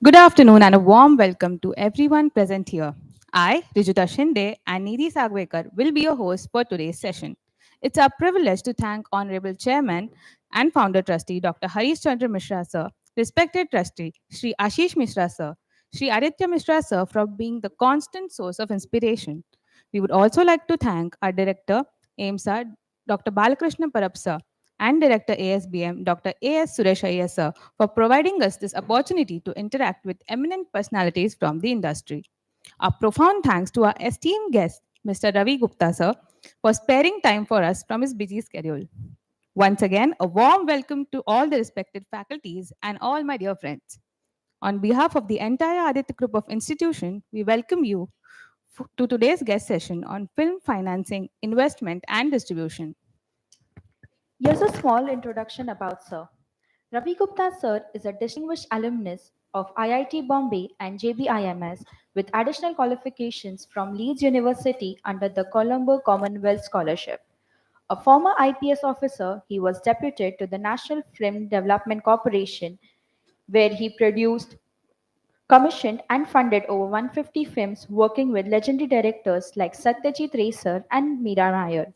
Good afternoon and a warm welcome to everyone present here. I, Rijuta Shinde and Nidhi Sagwekar will be your hosts for today's session. It's our privilege to thank Honorable Chairman and Founder Trustee Dr. Harish Chandra Mishra Sir, respected Trustee Sri Ashish Mishra Sir, Sri Aditya Mishra Sir for being the constant source of inspiration. We would also like to thank our Director, AIMSA, Dr. Balakrishna Parab Sir, and Director ASBM, Dr. A.S. Suresh Iyer Sir, for providing us this opportunity to interact with eminent personalities from the industry. A profound thanks to our esteemed guest, Mr. Ravi Gupta sir, for sparing time for us from his busy schedule. Once again, a warm welcome to all the respected faculties and all my dear friends. On behalf of the entire Aditya Group of Institution, we welcome you to today's guest session on film financing, investment, and distribution. Here's a small introduction about Sir. Ravi Gupta Sir is a distinguished alumnus of IIT Bombay and JBIMS with additional qualifications from Leeds University under the Colombo Commonwealth Scholarship. A former IPS officer, he was deputed to the National Film Development Corporation, where he produced, commissioned, and funded over 150 films, working with legendary directors like Satyajit and Mira Nair.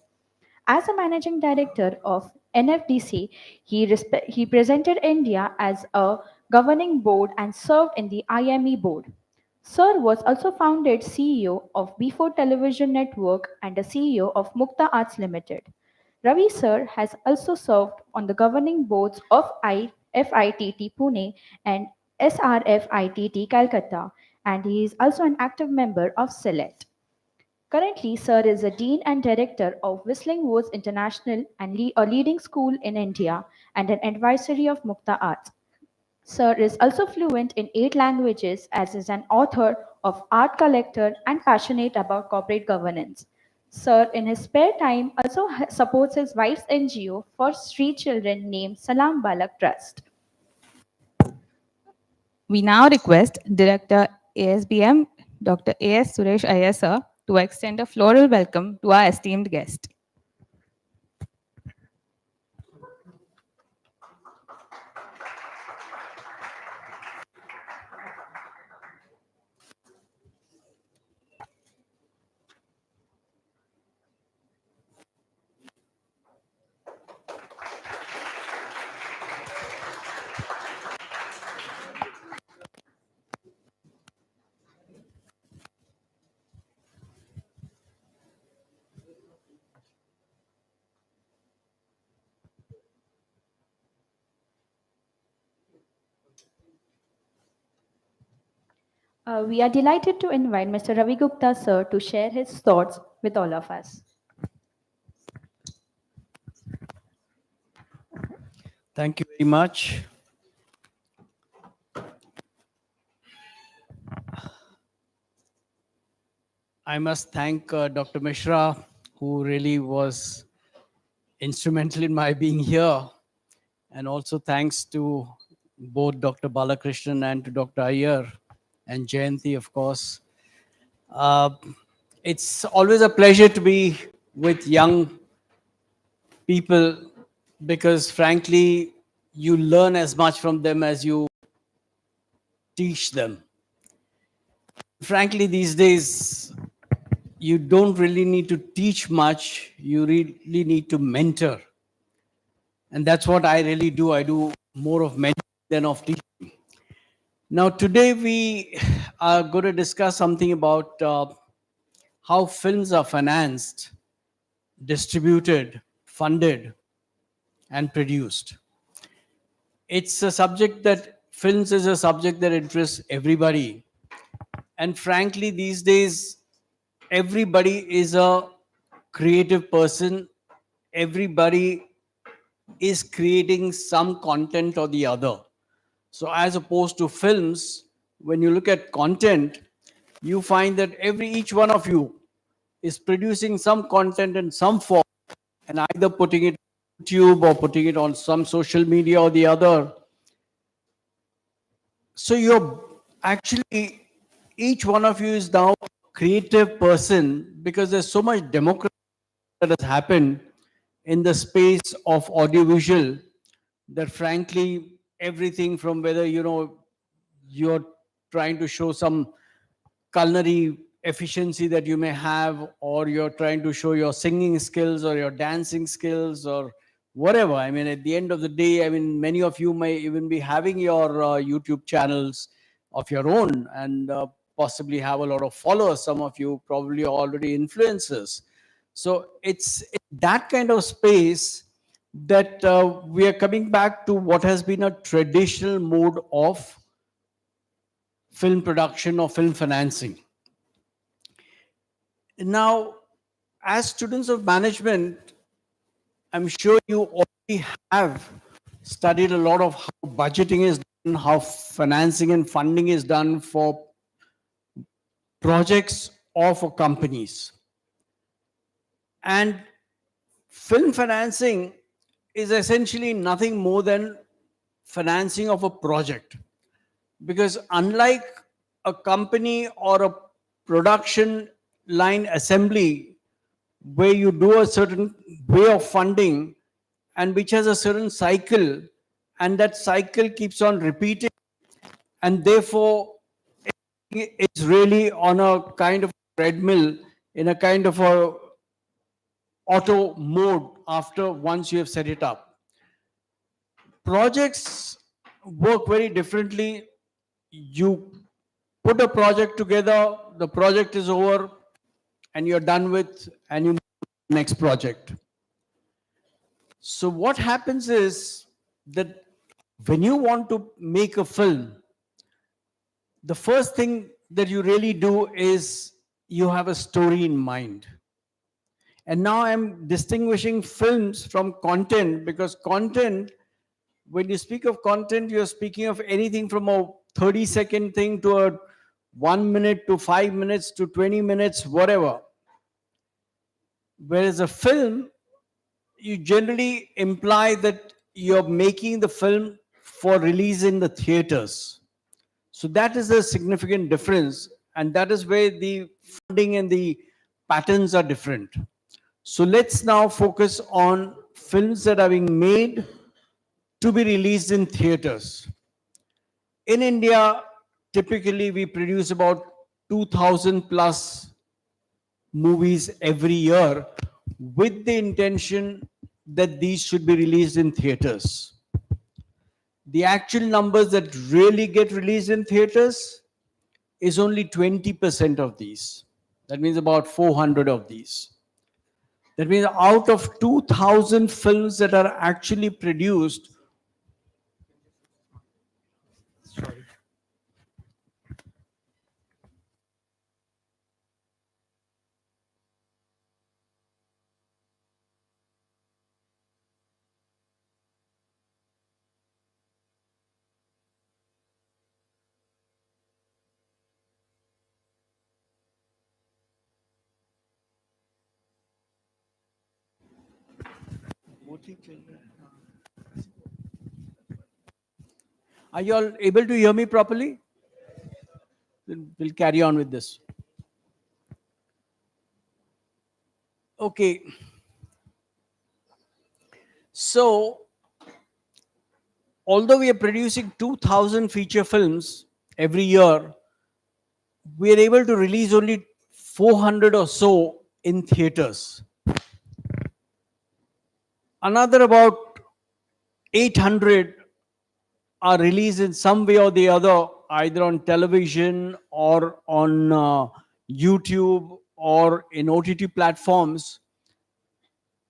As a managing director of NFDC, he presented India as a governing board and served in the IME board. Sir was also founded CEO of B4 Television Network and a CEO of Mukta Arts Limited. Ravi Sir has also served on the governing boards of FITT Pune and SRFITT Calcutta, and he is also an active member of Select. Currently, Sir is a Dean and Director of Whistling Woods International and a leading school in India and an advisory of Mukta Arts. Sir is also fluent in 8 languages as is an author of art collector and passionate about corporate governance. Sir, in his spare time, also supports his wife's NGO for street children named Salam Balak Trust. We now request Director ASBM Dr. A.S. Suresh Iyer sir to extend a floral welcome to our esteemed guest. We are delighted to invite Mr. Ravi Gupta sir to share his thoughts with all of us. Thank you very much. I must thank Dr. Mishra, who really was instrumental in my being here. And also thanks to both Dr. Balakrishnan and to Dr. Iyer and Jayanti, of course. Uh, it's always a pleasure to be with young people because, frankly, you learn as much from them as you teach them. Frankly, these days, you don't really need to teach much, you really need to mentor. And that's what I really do. I do more of mentoring than of teaching. Now, today we are going to discuss something about how films are financed, distributed, funded, and produced. It's a subject that films is a subject that interests everybody. And frankly, these days, everybody is a creative person. Everybody is creating some content or the other. So as opposed to films, when you look at content, you find that each one of you is producing some content in some form and either putting it on YouTube or putting it on some social media or the other. So you're actually, each one of you is now a creative person because there's so much democracy that has happened in the space of audiovisual that frankly everything from whether you're trying to show some culinary efficiency that you may have, or you're trying to show your singing skills or your dancing skills or whatever. I mean, at the end of the day, I mean, many of you may even be having your YouTube channels of your own, and possibly have a lot of followers. Some of you probably are already influencers. So it's that kind of space that we are coming back to what has been a traditional mode of film production or film financing. Now, as students of management, I'm sure you already have studied a lot of how budgeting is done, how financing and funding is done for projects or for companies. And film financing is essentially nothing more than financing of a project. Because unlike a company or a production line assembly, where you do a certain way of funding and which has a certain cycle, and that cycle keeps on repeating, and therefore it's really on a kind of treadmill, in a kind of a auto mode after once you have set it up. Projects work very differently. You put a project together, the project is over, and you're done with, and you move to the next project. So what happens is that when you want to make a film, the first thing that you really do is you have a story in mind. And now I'm distinguishing films from content, because content, when you speak of content, you're speaking of anything from a 30-second thing to a 1 minute to 5 minutes to 20 minutes, whatever. Whereas a film, you generally imply that you're making the film for release in the theaters. So that is a significant difference, and that is where the funding and the patterns are different. So let's now focus on films that are being made to be released in theaters. In India, typically we produce about 2,000 plus movies every year, with the intention that these should be released in theaters. The actual numbers that really get released in theaters is only 20% of these. That means about 400 of these. That means out of 2,000 films that are actually produced, are you all able to hear me properly? We'll carry on with this. Okay. So, although we are producing 2,000 feature films every year, we are able to release only 400 or so in theaters. Another about 800 are released in some way or the other, either on television or on YouTube or in OTT platforms.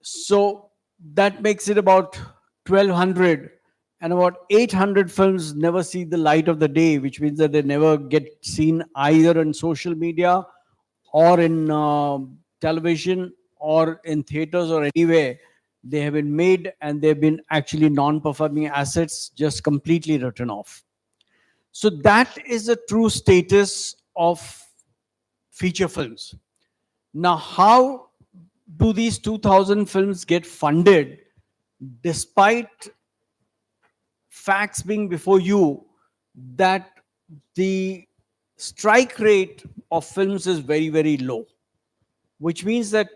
So that makes it about 1,200, and about 800 films never see the light of the day, which means that they never get seen either in social media or in television or in theaters or anywhere. They have been made and they've been actually non-performing assets, just completely written off. So that is the true status of feature films. Now, how do these 2,000 films get funded despite facts being before you that the strike rate of films is very, very low, which means that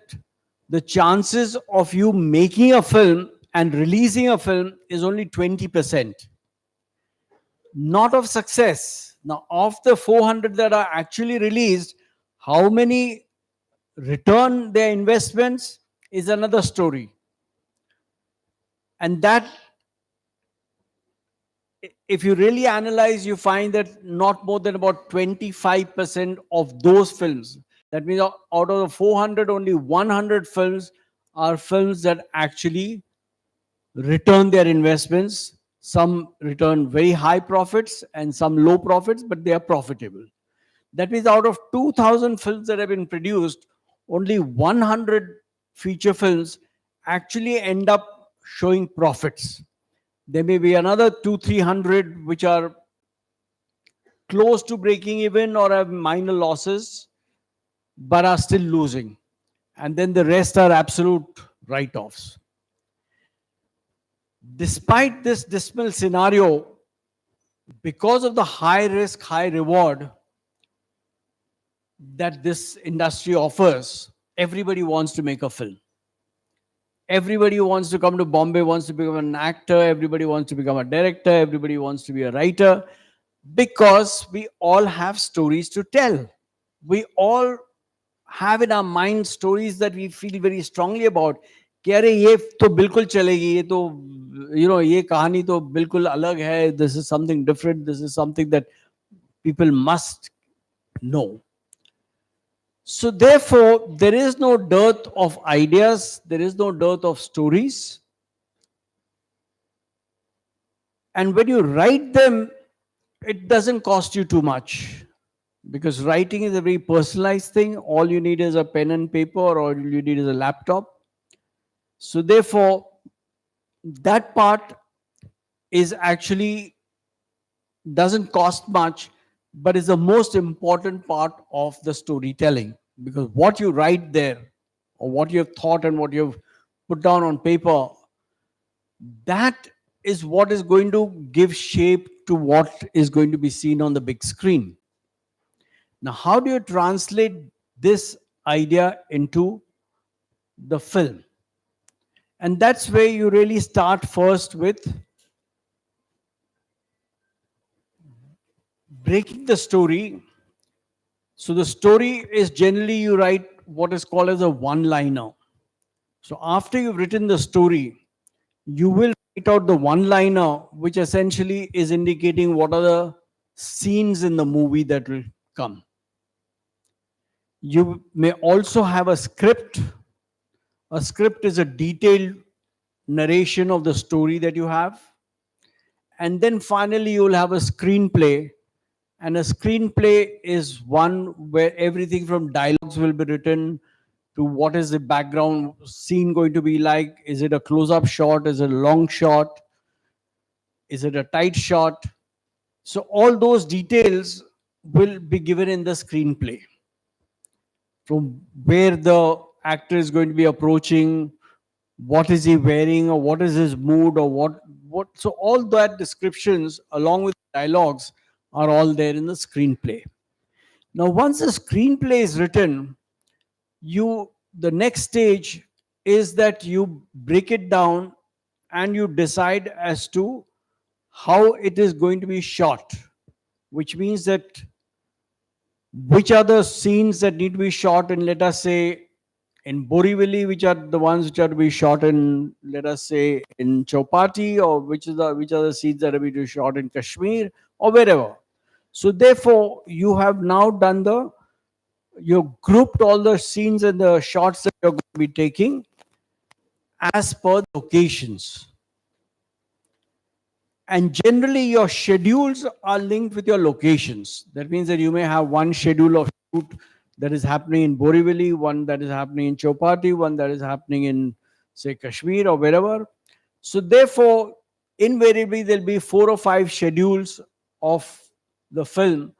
the chances of you making a film and releasing a film is only 20%. Not of success, Now, of the 400 that are actually released, how many return their investments is another story. And that, if you really analyze, you find that not more than about 25% of those films, that means out of the 400, only 100 films are films that actually return their investments. Some return very high profits and some low profits, but they are profitable. That means out of 2,000 films that have been produced, only 100 feature films actually end up showing profits. There may be another 200-300 which are close to breaking even or have minor losses, but are still losing. And then the rest are absolute write-offs. Despite this dismal scenario, because of the high risk, high reward that this industry offers, everybody wants to make a film. Everybody who wants to come to Bombay wants to become an actor. Everybody wants to become a director. Everybody wants to be a writer, because we all have stories to tell. We all have in our mind stories that we feel very strongly about. कि अरे ये तो बिल्कुल चलेगी, ये तो ये कहानी तो बिल्कुल अलग है. This is something different. This is something that people must know. So therefore, there is no dearth of ideas. There is no dearth of stories. And when you write them, it doesn't cost you too much, because writing is a very personalized thing. All you need is a pen and paper, or all you need is a laptop. So therefore, that part is actually doesn't cost much, but is the most important part of the storytelling, because what you write there, or what you have thought and what you have put down on paper, that is what is going to give shape to what is going to be seen on the big screen. Now, how do you translate this idea into the film? And that's where you really start first with breaking the story. So the story is generally you write what is called as a one-liner. So after you've written the story, you will write out the one-liner, which essentially is indicating what are the scenes in the movie that will come. You may also have a script. A script is a detailed narration of the story that you have. And then finally, you will have a screenplay. And a screenplay is one where everything from dialogues will be written to what is the background scene going to be like. Is it a close-up shot? Is it a long shot? Is it a tight shot? So all those details will be given in the screenplay. From where the actor is going to be approaching, what is he wearing, or what is his mood, or what. So all that descriptions along with dialogues are all there in the screenplay. Now, once the screenplay is written, the next stage is that you break it down and you decide as to how it is going to be shot, which means that which are the scenes that need to be shot in, let us say, in Borivali, which are the ones which are to be shot in, let us say, in Chowpatty, or which are the scenes that are to be shot in Kashmir, or wherever. So therefore, you have now done you grouped all the scenes and the shots that you're going to be taking as per the locations. And generally, your schedules are linked with your locations. That means that you may have one schedule of shoot that is happening in Borivali, one that is happening in Chowpatty, one that is happening in, say, Kashmir or wherever. So therefore, invariably, there'll be 4 or 5 schedules of the film,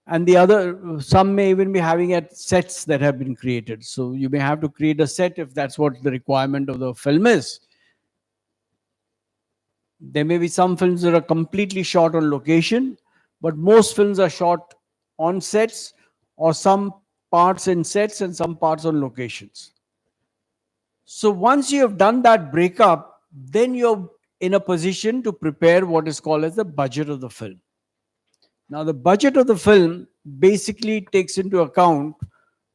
and the other, some may even be having at sets that have been created. So you may have to create a set if that's what the requirement of the film is. There may be some films that are completely shot on location, but most films are shot on sets, or some parts in sets and some parts on locations. So once you have done that breakup, then you're in a position to prepare what is called as the budget of the film. Now, the budget of the film basically takes into account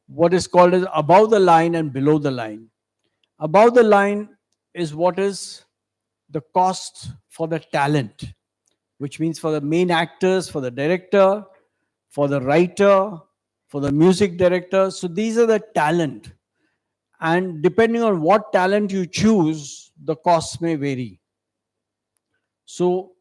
what is called as above the line and below the line. Above the line is what is the cost for the talent, which means for the main actors, for the director, for the writer, for the music director. So these are the talent. And depending on what talent you choose, the costs may vary. So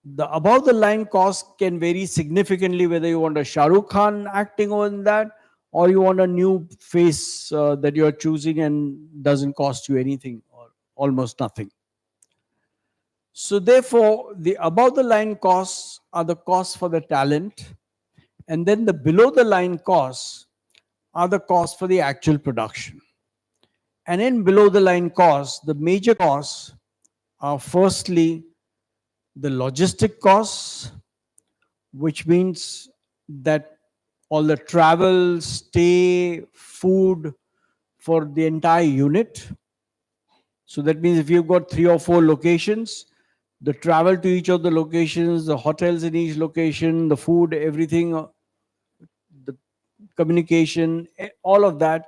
the above the line cost can vary significantly, whether you want a Shah Rukh Khan acting on that or you want a new face that you are choosing and doesn't cost you anything or almost nothing. So therefore, the above the line costs are the costs for the talent, and then the below the line costs are the costs for the actual production. And in below the line costs, the major costs are firstly the logistic costs, which means that all the travel, stay, food for the entire unit. So that means if you've got 3 or 4 locations, the travel to each of the locations, the hotels in each location, the food, everything, the communication, all of that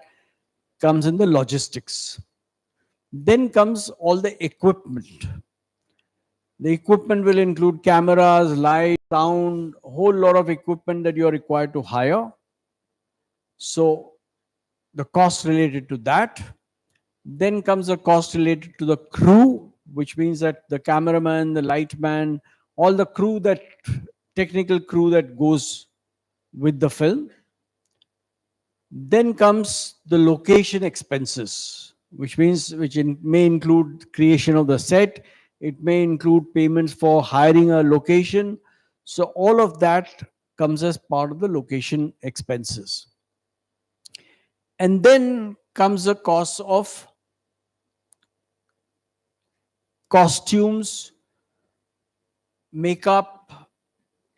comes in the logistics. Then comes all the equipment. The equipment will include cameras, light, sound, a whole lot of equipment that you are required to hire. So the cost related to that. Then comes the cost related to the crew, which means that the cameraman, the light man, all the crew, that technical crew that goes with the film. Then comes the location expenses, may include creation of the set. It may include payments for hiring a location. So all of that comes as part of the location expenses. And then comes the cost of costumes, makeup,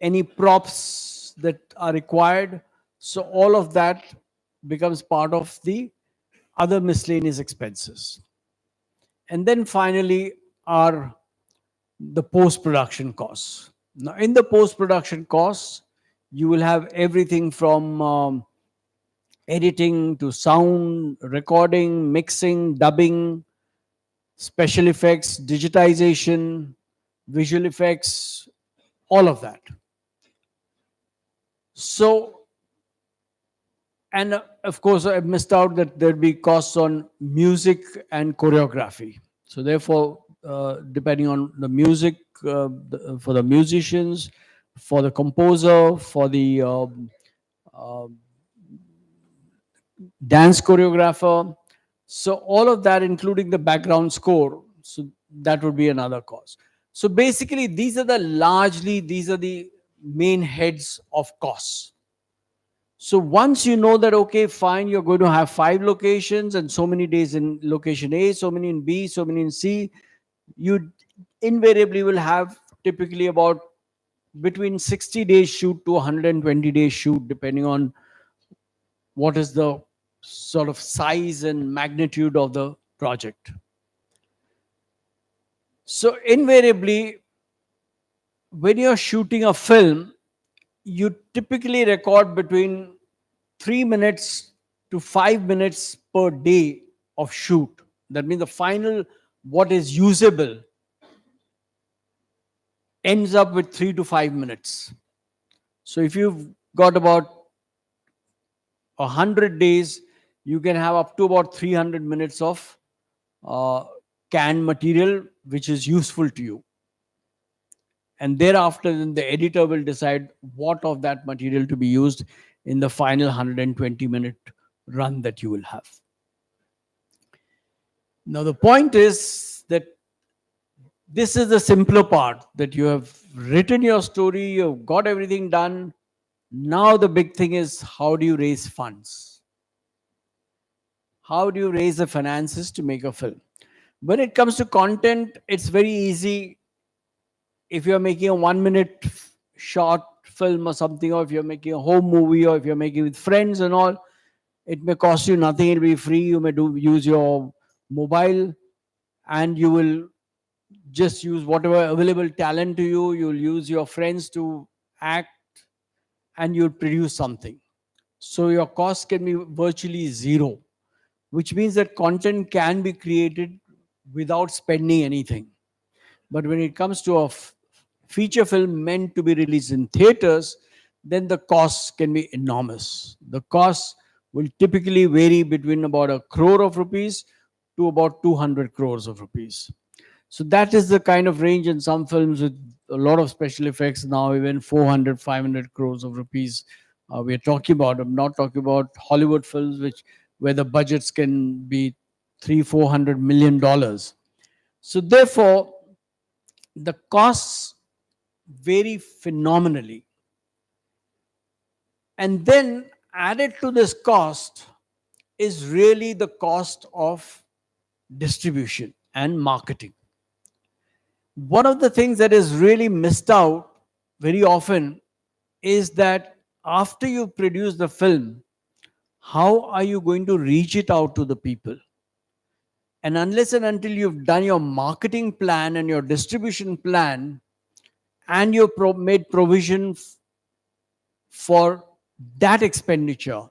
any props that are required. So all of that becomes part of the other miscellaneous expenses. And then finally are the post-production costs. Now, in the post-production costs, you will have everything from editing to sound, recording, mixing, dubbing, special effects, digitization, visual effects, all of that. So, and of course, I missed out that there'd be costs on music and choreography. So, therefore, depending on the music, for the musicians, for the composer, for the uh, dance choreographer. So all of that, including the background score, so that would be another cost. So basically, these are the main heads of costs. So once you know that, okay, fine, you're going to have 5 locations and so many days in location A, so many in B, so many in C, you invariably will have typically about between 60 days shoot to 120 days shoot, depending on what is the sort of size and magnitude of the project. So invariably, when you're shooting a film, you typically record between 3 minutes to 5 minutes per day of shoot. That means the final, what is usable, ends up with 3 to 5 minutes. So if you've got about 100 days, you can have up to about 300 minutes of uh, canned material which is useful to you. And thereafter, then the editor will decide what of that material to be used in the final 120-minute run that you will have. Now, the point is that this is the simpler part, that you have written your story, you've got everything done. Now, the big thing is, how do you raise funds? How do you raise the finances to make a film? When it comes to content, it's very easy. If you're making a 1 minute short film or something, or if you're making a home movie, or if you're making with friends and all, it may cost you nothing. It'll be free. You may use your mobile, and you will just use whatever available talent to you. You'll use your friends to act, and you'll produce something. So your cost can be virtually zero, which means that content can be created without spending anything. But when it comes to a feature film meant to be released in theaters, then the costs can be enormous. The costs will typically vary between about a crore of rupees to about 200 crores of rupees. So that is the kind of range in some films with a lot of special effects now, even 400, 500 crores of rupees we're talking about. I'm not talking about Hollywood films, which where the budgets can be three, $400 million. So therefore, the costs vary phenomenally. And then added to this cost is really the cost of distribution and marketing. One of the things that is really missed out very often is that after you produce the film, how are you going to reach it out to the people? And unless and until you've done your marketing plan and your distribution plan, and you've made provision for that expenditure,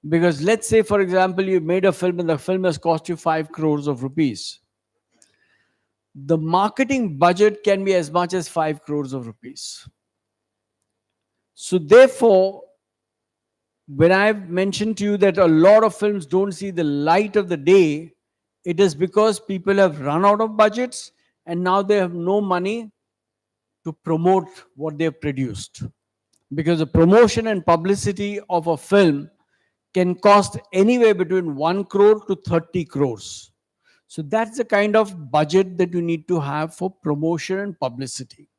because let's say, for example, you made a film and the film has cost you 5 crores of rupees, the marketing budget can be as much as 5 crores of rupees. So therefore, when I've mentioned to you that a lot of films don't see the light of the day, it is because people have run out of budgets and now they have no money to promote what they've produced. Because the promotion and publicity of a film can cost anywhere between 1 crore to 30 crores. So that's the kind of budget that you need to have for promotion and publicity.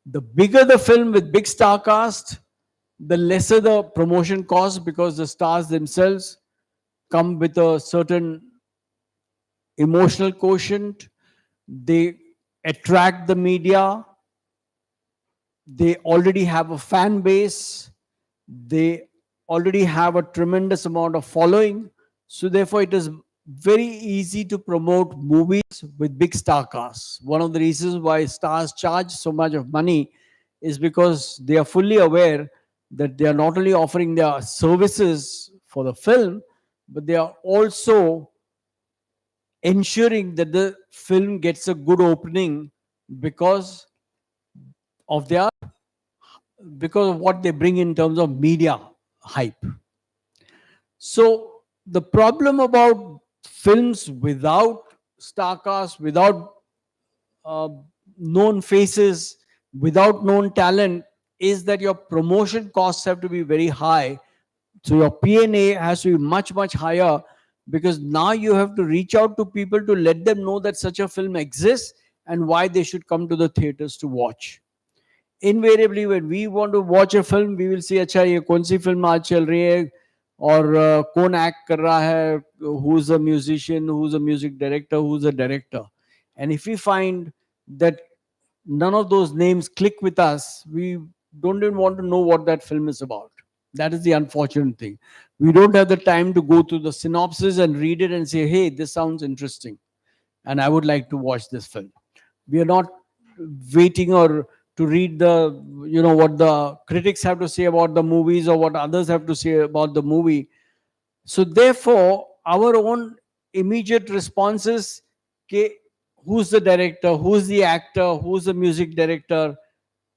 The bigger the film with big star cast, the lesser the promotion cost, because the stars themselves come with a certain emotional quotient. They attract the media. They already have a fan base. They already have a tremendous amount of following. So therefore, it is very easy to promote movies with big star casts. One of the reasons why stars charge so much of money is because they are fully aware that they are not only offering their services for the film, but they are also ensuring that the film gets a good opening because of their because of what they bring in terms of media hype. So the problem about films without star cast, without uh, known faces, without known talent, is that your promotion costs have to be very high. So your P&A has to be much, much higher, because now you have to reach out to people to let them know that such a film exists and why they should come to the theaters to watch. Invariably, when we want to watch a film, we will see, अच्छा ये कौन सी film आज चल रही है और कौन act कर रहा है, who's a musician, who's a music director, who's a director. And if we find that none of those names click with us, we don't even want to know what that film is about. That is the unfortunate thing. We don't have the time to go through the synopsis and read it and say, hey, this sounds interesting and I would like to watch this film. We are not waiting or to read the, what the critics have to say about the movies or what others have to say about the movie. So therefore, our own immediate response is, okay, who's the director, who's the actor, who's the music director,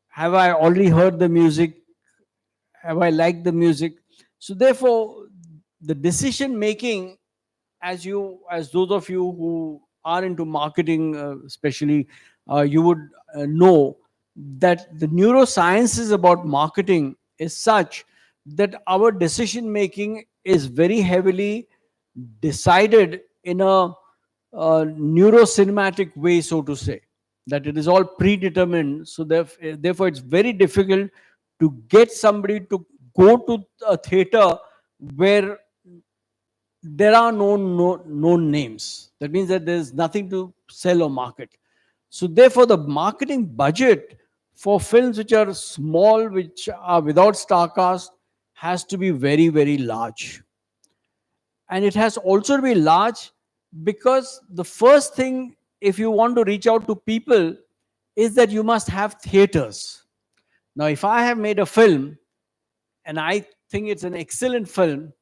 have I already heard the music, have I liked the music? So therefore, the decision making, as those of you who are into marketing, especially, you would know that the neurosciences about marketing is such that our decision making is very heavily decided in a neurocinematic way, so to say, that it is all predetermined. So therefore, it's very difficult to get somebody to go to a theater where there are no known names. That means that there is nothing to sell or market. So therefore, the marketing budget for films which are small, which are without star cast, has to be very, very large. And it has also to be large because the first thing, if you want to reach out to people, is that you must have theaters. Now, if I have made a film and I think it's an excellent film,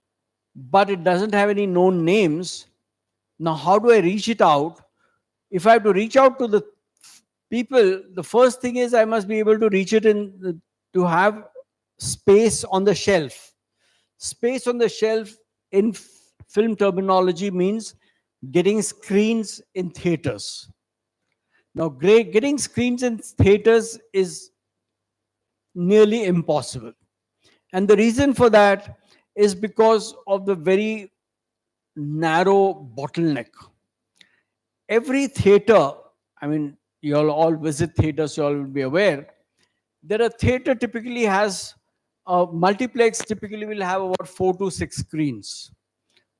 but it doesn't have any known names, now how do I reach it out? If I have to reach out to the people, the first thing is I must be able to reach it in to have space on the shelf. Space on the shelf in film terminology means getting screens in theaters. Now, getting screens in theaters is nearly impossible. And the reason for that is because of the very narrow bottleneck. Every theater, I mean, you all visit theaters, you all will be aware, that a theater typically has, a multiplex typically will have about 4 to 6 screens.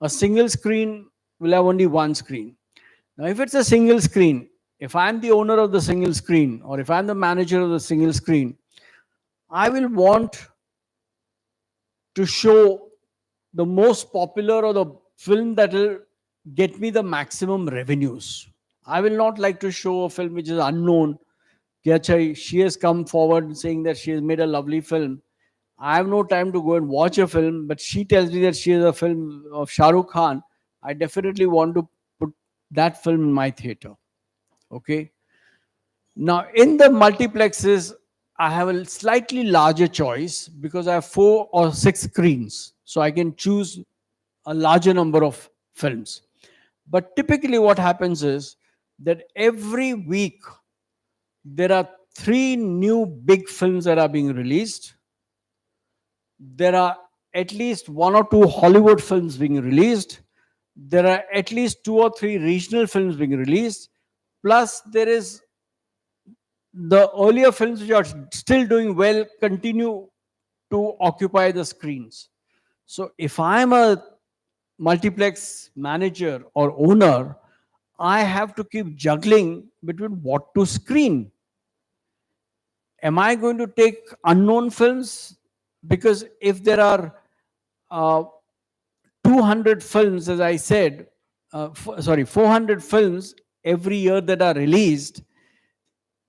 A single screen will have only one screen. Now, if it's a single screen, if I'm the owner of the single screen or if I'm the manager of the single screen, I will want to show the most popular or the film that will get me the maximum revenues. I will not like to show a film which is unknown. कि अच्छा, she has come forward saying that she has made a lovely film. I have no time to go and watch a film, but she tells me that she is a film of Shah Rukh Khan. I definitely want to put that film in my theater. Okay. Now, in the multiplexes, I have a slightly larger choice because I have 4 or 6 screens. So I can choose a larger number of films. But typically, what happens is that every week there are 3 new big films that are being released. There are at least 1 or 2 Hollywood films being released. There are at least 2 or 3 regional films being released. Plus, there is the earlier films which are still doing well continue to occupy the screens. So, if I'm a multiplex manager or owner, I have to keep juggling between what to screen. Am I going to take unknown films? Because if there are uh, 200 films, as I said, 400 films every year that are released,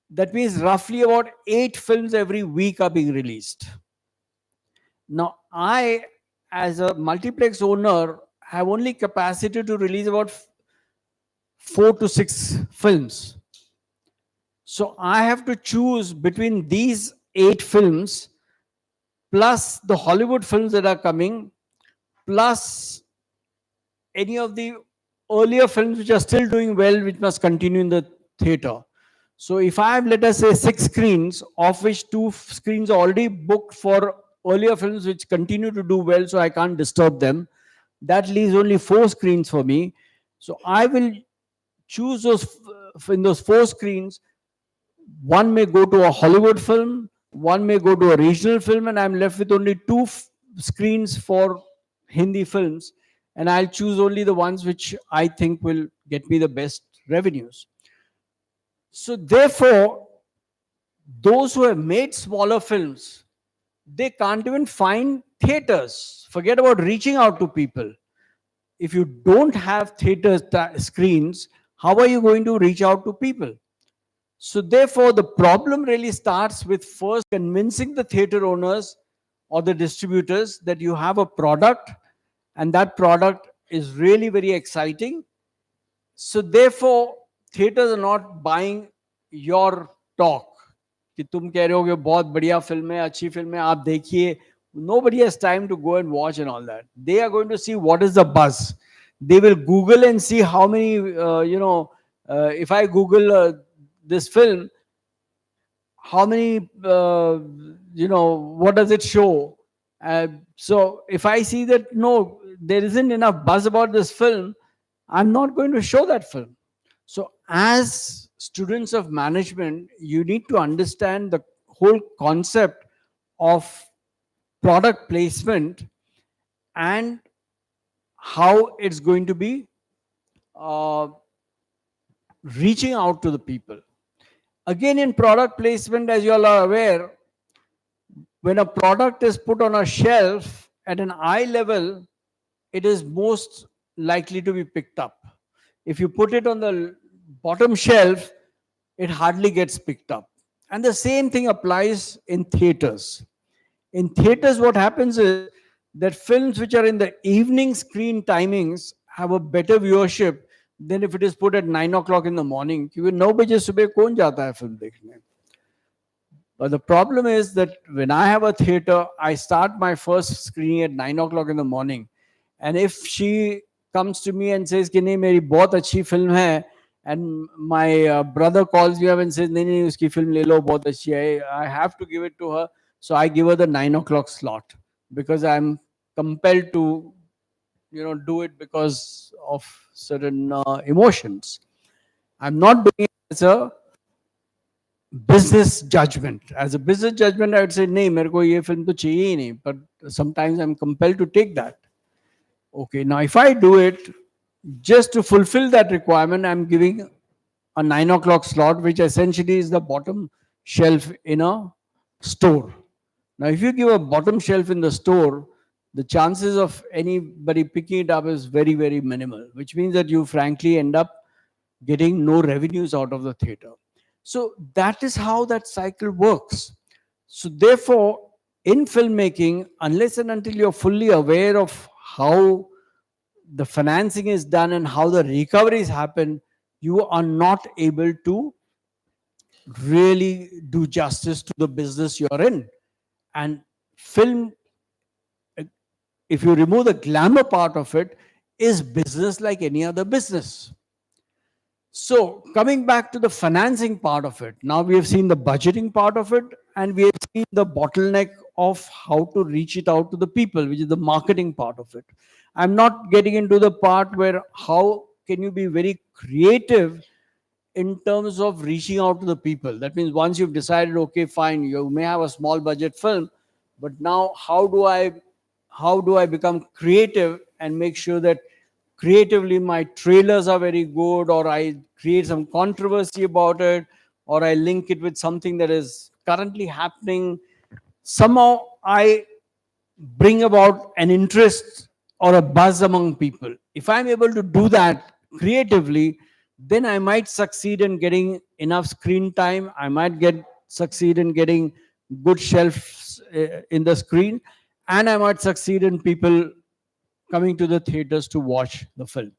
that means roughly about 8 films every week are being released. Now, I, as a multiplex owner, have only capacity to release about 4 to 6 films. So I have to choose between these 8 films plus the Hollywood films that are coming, plus any of the earlier films which are still doing well, which must continue in the theater. So if I have, let us say, 6 screens, of which 2 screens are already booked for earlier films which continue to do well, so I can't disturb them, that leaves only 4 screens for me. So I will choose those in those 4 screens. One may go to a Hollywood film, one may go to a regional film, and I'm left with only 2 screens for Hindi films. And I'll choose only the ones which I think will get me the best revenues. So, therefore, those who have made smaller films, they can't even find theaters. Forget about reaching out to people. If you don't have theater screens, how are you going to reach out to people? So therefore, the problem really starts with first convincing the theater owners or the distributors that you have a product and that product is really very exciting. So therefore, theaters are not buying your talk. कि तुम कह रहे हो कि बहुत बढ़िया film है, अच्छी फिल्म है, आप देखिए. Nobody has time to go and watch and all that. They are going to see what is the buzz. They will Google and see how many, if I Google this film, how many, what does it show? So if I see that, no, there isn't enough buzz about this film, I'm not going to show that film. So as students of management, you need to understand the whole concept of product placement and how it's going to be uh, reaching out to the people. Again, in product placement, as you all are aware, when a product is put on a shelf at an eye level, it is most likely to be picked up. If you put it on the bottom shelf, it hardly gets picked up. And the same thing applies in theaters. In theaters, what happens is that films which are in the evening screen timings have a better viewership than if it is put at 9 o'clock in the morning. क्योंकि 9 बजे सुबह कौन जाता है film देखने? But the problem is that when I have a theater, I start my first screening at 9 o'clock in the morning. And if she comes to me and says कि नहीं मेरी बहुत अच्छी film है, and my brother calls me up and says नहीं नहीं उसकी film ले लो बहुत अच्छी है, I have to give it to her. So I give her the 9 o'clock slot because I'm compelled to, do it because of certain emotions. I'm not doing it as a business judgment. As a business judgment, I would say, नहीं मेरे को ये film तो चाहिए ही नहीं. But sometimes I'm compelled to take that. Okay, now if I do it, just to fulfill that requirement, I'm giving a 9 o'clock slot, which essentially is the bottom shelf in a store. Now, if you give a bottom shelf in the store, the chances of anybody picking it up is very, very minimal, which means that you frankly end up getting no revenues out of the theater. So that is how that cycle works. So therefore, in filmmaking, unless and until you're fully aware of how the financing is done and how the recoveries happen, you are not able to really do justice to the business you're in. And film, if you remove the glamour part of it, is business like any other business. So coming back to the financing part of it, now we have seen the budgeting part of it, and we have seen the bottleneck of how to reach it out to the people, which is the marketing part of it. I'm not getting into the part where how can you be very creative in terms of reaching out to the people. That means once you've decided, okay, fine, you may have a small budget film, but now how do I become creative and make sure that creatively my trailers are very good, or I create some controversy about it, or I link it with something that is currently happening. Somehow I bring about an interest or a buzz among people. If I'm able to do that creatively, then I might succeed in getting enough screen time. I might succeed in getting good shelves in the screen, and I might succeed in people coming to the theaters to watch the film.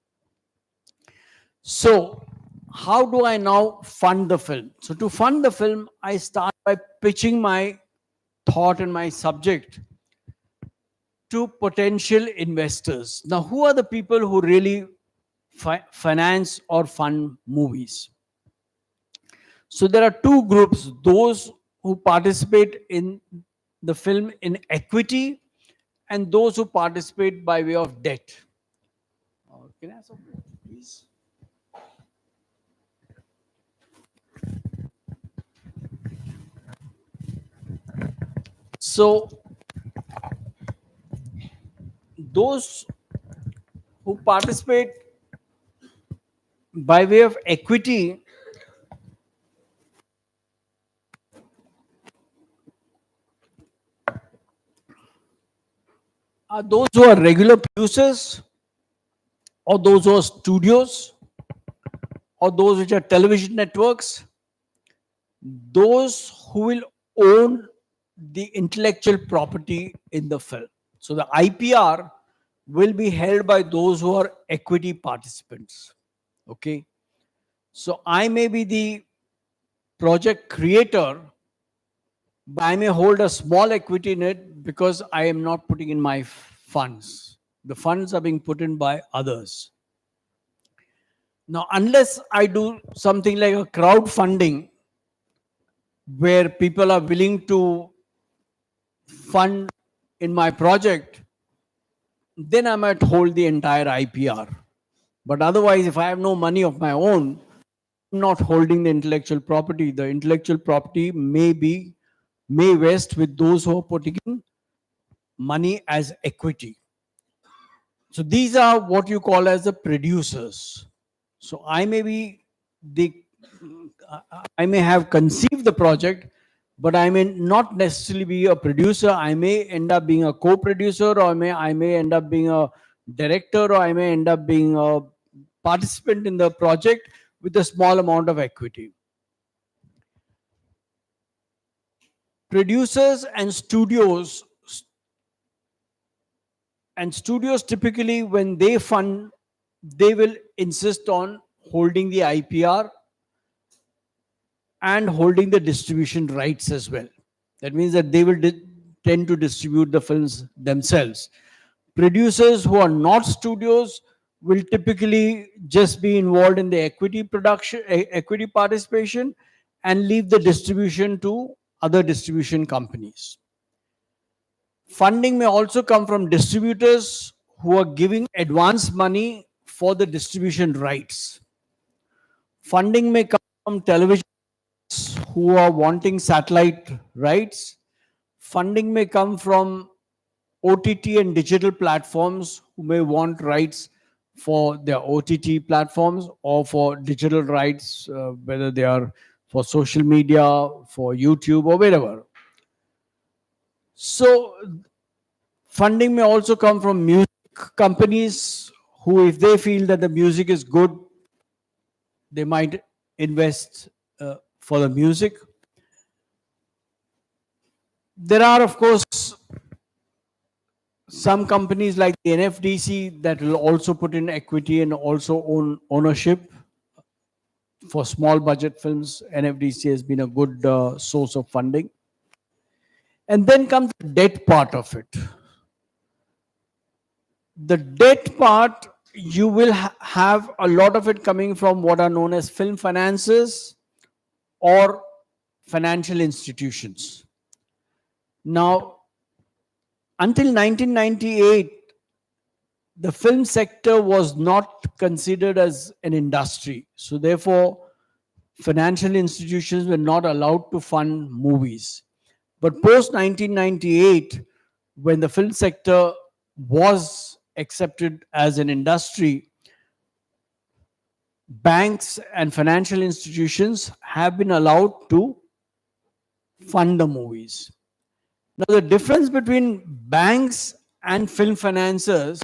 So, how do I now fund the film? So, to fund the film, I start by pitching my thought and my subject to potential investors. Now, who are the people who really finance or fund movies? So, there are two groups: those who participate in the film in equity and those who participate by way of debt. Can I have some water, please? So, those who participate by way of equity are those who are regular producers, or those who are studios, or those which are television networks, those who will own the intellectual property in the film. So the IPR will be held by those who are equity participants. Okay. So I may be the project creator, but I may hold a small equity in it because I am not putting in my funds. The funds are being put in by others. Now, unless I do something like a crowdfunding where people are willing to fund in my project, then I might hold the entire IPR. But otherwise, if I have no money of my own, I'm not holding the intellectual property. The intellectual property may vest with those who are putting in money as equity. So these are what you call as the producers. So I may have conceived the project, but I may not necessarily be a producer. I may end up being a co-producer, or I may end up being a director, or I may end up being a participant in the project with a small amount of equity. Producers and studios typically, when they fund, they will insist on holding the IPR and holding the distribution rights as well. That means that they will tend to distribute the films themselves. Producers who are not studios will typically just be involved in the equity production, equity participation, and leave the distribution to other distribution companies. Funding may also come from distributors who are giving advance money for the distribution rights. Funding may come from television who are wanting satellite rights. Funding may come from OTT and digital platforms who may want rights for their OTT platforms or for digital rights, whether they are for social media, for YouTube, or wherever. So, funding may also come from music companies who, if they feel that the music is good, they might invest for the music. There are, of course, some companies like the NFDC that will also put in equity and also own ownership. For small budget films, NFDC has been a good source of funding. And then comes the debt part of it. The debt part, you will have a lot of it coming from what are known as film finances or financial institutions. Now, until 1998, the film sector was not considered as an industry. So therefore, financial institutions were not allowed to fund movies. But post 1998, when the film sector was accepted as an industry, banks and financial institutions have been allowed to fund the movies. Now, the difference between banks and film financiers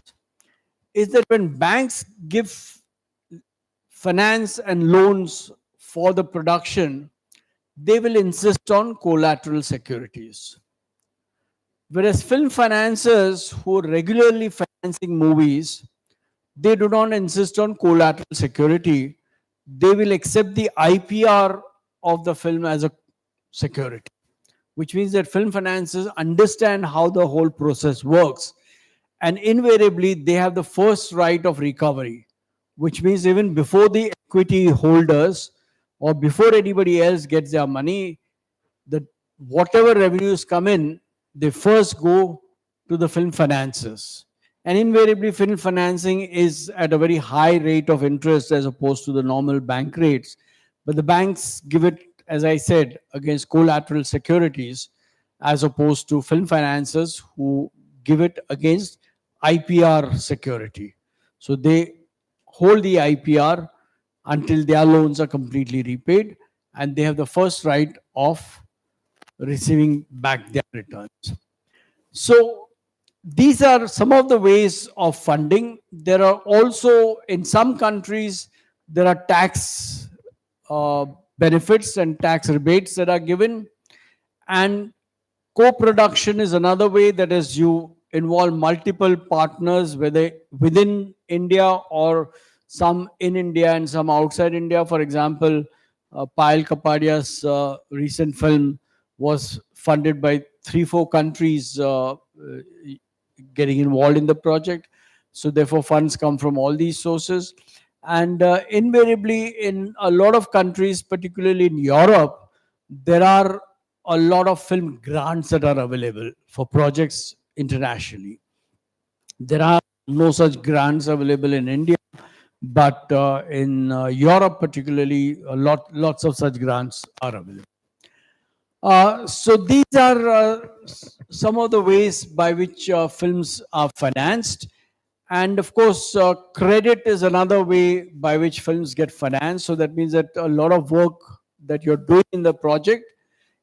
is that when banks give finance and loans for the production, they will insist on collateral securities. Whereas film financiers who are regularly financing movies, they do not insist on collateral security. They will accept the IPR of the film as a security, which means that film financiers understand how the whole process works. And invariably, they have the first right of recovery, which means even before the equity holders or before anybody else gets their money, the whatever revenues come in, they first go to the film financiers. And invariably, film financing is at a very high rate of interest as opposed to the normal bank rates. But the banks give it, as I said, against collateral securities, as opposed to film financiers who give it against IPR security. So they hold the IPR until their loans are completely repaid, and they have the first right of receiving back their returns. So these are some of the ways of funding. There are also, in some countries, there are tax uh, benefits and tax rebates that are given. And co-production is another way, that is, you involve multiple partners, whether within India or some in India and some outside India. For example, Payal Kapadia's recent film was funded by 3-4 countries getting involved in the project. So therefore, funds come from all these sources. And invariably, in a lot of countries, particularly in Europe, there are a lot of film grants that are available for projects internationally. There are no such grants available in India, but in Europe, particularly, lots of such grants are available. So these are some of the ways by which films are financed. And of course, credit is another way by which films get financed. So that means that a lot of work that you're doing in the project,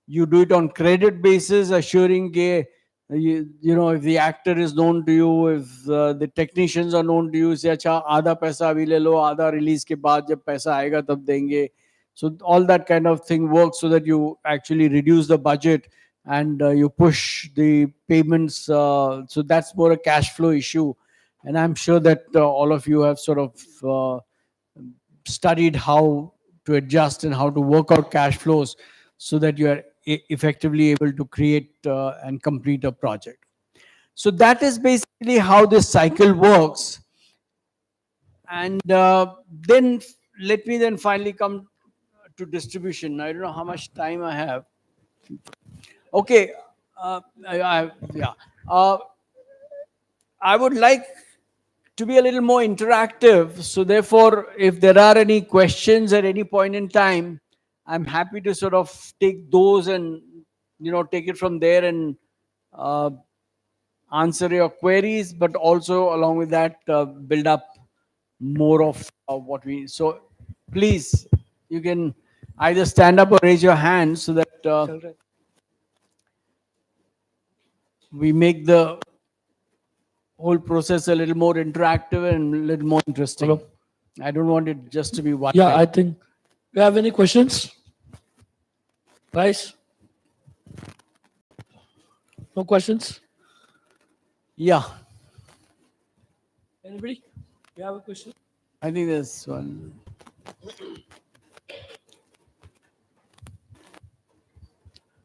you do it on credit basis, assuring you know, if the actor is known to you, if the technicians are known to you, say acha आधा पैसा अभी ले लो, आधा release के बाद जब पैसा आएगा तब देंगे. So all that kind of thing works so that you actually reduce the budget and you push the payments. So that's more a cash flow issue. And I'm sure that all of you have sort of studied how to adjust and how to work out cash flows so that you are effectively able to create and complete a project. So that is basically how this cycle works. And then let me then finally come to distribution. I don't know how much time I have. Okay. Yeah. Uh, I would like to be a little more interactive. So therefore, if there are any questions at any point in time, I'm happy to sort of take those and take it from there and uh, answer your queries, but also along with that build up more of what we. So please, you can either stand up or raise your hand so that we make the whole process a little more interactive and a little more interesting. Hello. I don't want it just to be one. Yeah, I think you have any questions? Guys? No questions? Yeah, Anybody? You have a question? I think there's one.